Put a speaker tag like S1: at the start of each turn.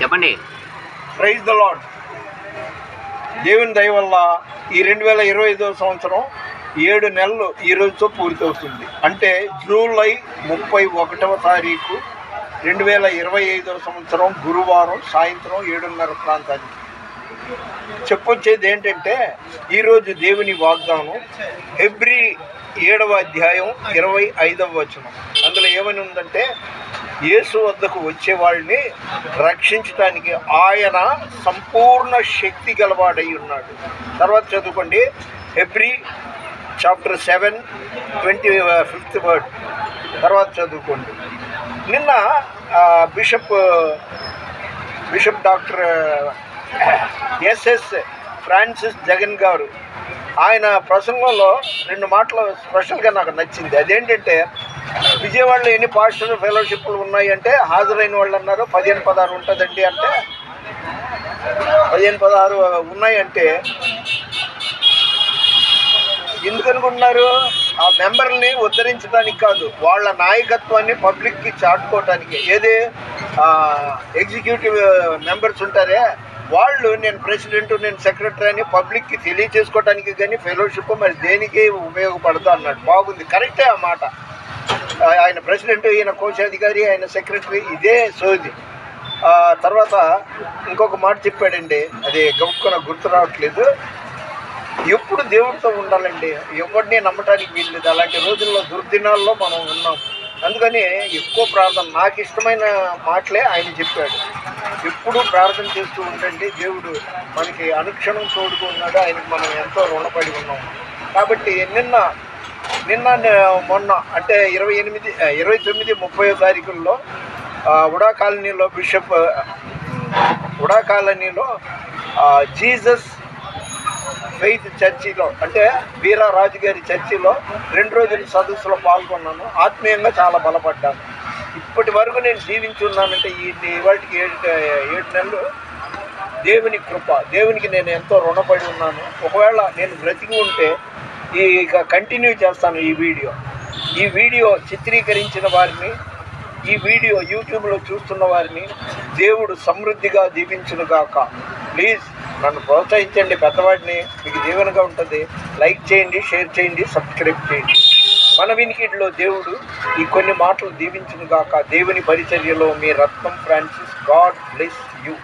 S1: చెప్పండి.
S2: Praise the lord. దేవుని దయ వల్ల ఈ 2025వ సంవత్సరం 7 నెలలు ఈ రోజుతో పూర్తవుతుంది. అంటే జూలై 31వ తారీఖు 2025వ సంవత్సరం గురువారం సాయంత్రం 7:30 ప్రాంతానికి. చెప్పొచ్చేది ఏంటంటే ఈరోజు దేవుని వాగ్దానం హెబ్రీ 7వ అధ్యాయం 25వ వచనం. అందులో ఏమని ఉందంటే, యేసు వద్దకు వచ్చే వాళ్ళని రక్షించడానికి ఆయన సంపూర్ణ శక్తి గలవాడై ఉన్నాడు. తర్వాత చదువుకోండి, హెబ్రీ చాప్టర్ 7 25th వర్డ్. తర్వాత చదువుకోండి. నిన్న bishop doctor SS Francis Jagan గారు ఆయన ప్రసంగంలో 2 మాటలు స్పెషల్గా నాకు నచ్చింది. అదేంటంటే, విజయవాడలో ఎన్ని పాస్టర్ ఫెలోషిప్లు ఉన్నాయి అంటే హాజరైన వాళ్ళు అన్నారు 15-16 ఉంటుందండి. అంటే 15-16 ఉన్నాయంటే ఎందుకు అనుకుంటున్నారు? ఆ మెంబర్ని ఉద్ధరించడానికి కాదు, వాళ్ళ నాయకత్వాన్ని పబ్లిక్కి చాటుకోవటానికి. ఏది ఎగ్జిక్యూటివ్ మెంబర్స్ ఉంటారే వాళ్ళు నేను ప్రెసిడెంట్, నేను సెక్రటరీ అని పబ్లిక్కి తెలియచేసుకోవటానికి కానీ ఫెలోషిప్ మరి దేనికి ఉపయోగపడదు అన్నాడు. బాగుంది, కరెక్టే ఆ మాట. ఆయన ప్రెసిడెంట్, ఈయన కోశాధికారి, ఆయన సెక్రటరీ, ఇదే సోది. తర్వాత ఇంకొక మాట చెప్పాడండి, అది గొప్ప గుర్తు రావట్లేదు. ఎప్పుడు దేవుడితో ఉండాలండి, ఎవరిని నమ్మటానికి వీల్లేదు. అలాంటి రోజుల్లో దుర్దినాల్లో మనం ఉన్నాం. అందుకని ఎక్కువ ప్రార్థన, నాకు ఇష్టమైన మాటలే ఆయన చెప్పాడు. ఎప్పుడూ ప్రార్థన చేస్తూ ఉండండి, దేవుడు మనకి అనుక్షణం తోడుకు ఉన్నాడు, ఆయనకు మనం ఎంతో రుణపడి ఉన్నాం. కాబట్టి నిన్న మొన్న అంటే 29, 30వ తారీఖుల్లో ఉడా కాలనీలో జీసస్ ఫెయిత్ చర్చిలో, అంటే వీరారాజు గారి చర్చిలో 2 రోజుల సదస్సులో పాల్గొన్నాను. ఆత్మీయంగా చాలా బలపడ్డాను. ఇప్పటి వరకు నేను జీవించున్నానంటే ఇవాటికి 7 నెలలు దేవుని కృప. దేవునికి నేను ఎంతో రుణపడి ఉన్నాను. ఒకవేళ నేను బ్రతికి ఉంటే ఇక కంటిన్యూ చేస్తాను ఈ వీడియో చిత్రీకరించిన వారిని, ఈ వీడియో యూట్యూబ్లో చూస్తున్న వారిని దేవుడు సమృద్ధిగా దీవించునుగాక. ప్లీజ్ నన్ను ప్రోత్సహించండి, పెద్దవాడిని, మీకు దీవెనగా ఉంటుంది. లైక్ చేయండి, షేర్ చేయండి, సబ్స్క్రైబ్ చేయండి. మన వినికిడిలో దేవుడు ఈ కొన్ని మాటలు దీవించునుగాక. దేవుని పరిచర్యలో మీ రత్నం ఫ్రాన్సిస్. God bless you.